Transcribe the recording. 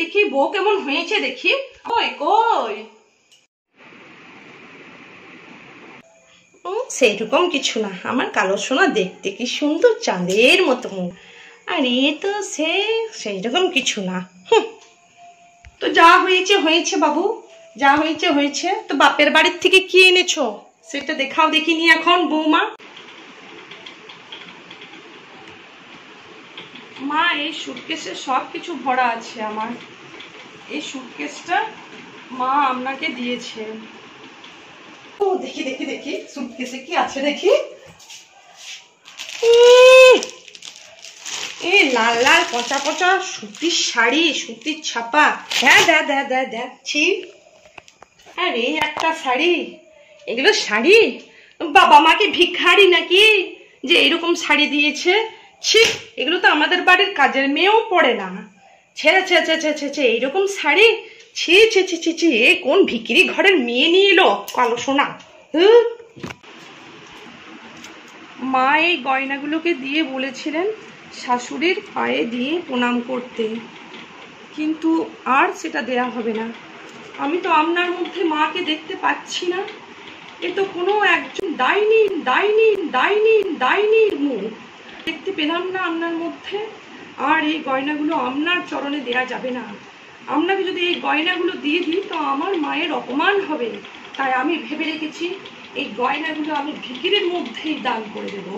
দেখি বউ কেমন হয়েছে দেখি। কই কই সেইরকম কিছু না, আমার কালো সোনা দেখতে কি সুন্দর, চাঁদের মতো মুখ। আর এ তো সেইরকম কিছু না। তো যা হয়েছে হয়েছে বাবু, যা হয়েছে হয়েছে। তো বাপের বাড়ির থেকে কি এনেছো সেটা দেখাও দেখিনি এখন বৌমা। মা এই সুটকেসে সব কিছু ভরা আছে আমার। এই সুটকেসটা মা আপনাকে দিয়েছে। ও দেখি দেখি দেখি সুটকেসে কি আছে দেখি। এই লাল লাল পচা পচা সুতির শাড়ি, সুতির ছাপা। হ্যাঁ দেখ ছি। আর এই একটা শাড়ি, এগুলো শাড়ি? বাবা মাকে ভিখারি নাকি যে এরকম শাড়ি দিয়েছে? ছি, এগুলো তো আমাদের বাড়ির কাজের মেয়েও পরে না। ছেড়ে ছে ছে ছে ছে ছে এইরকম শাড়ি, ছি ছি ছি ছি ছি, এ কোন ভিখিরি ঘরের মেয়ে নিয়ে এলো কালো সোনা। মা এই গয়নাগুলোকে দিয়ে বলেছিলেন শাশুড়ির পায়ে দিয়ে প্রণাম করতে, কিন্তু আর সেটা দেয়া হবে না। আমি তো আপনার মধ্যে মাকে দেখতে পাচ্ছি না। এ তো কোনো একজন ডাইনির মুখ দেখতে পেলাম না আপনার মধ্যে। আর এই গয়নাগুলো আপনার চরণে দেয়া যাবে না। আপনাকে যদি এই গয়নাগুলো দিয়ে দিই তো আমার মায়ের অপমান হবে। তাই আমি ভেবে রেখেছি এই গয়নাগুলো আমি ভিখিরির মধ্যেই দান করে দেবো।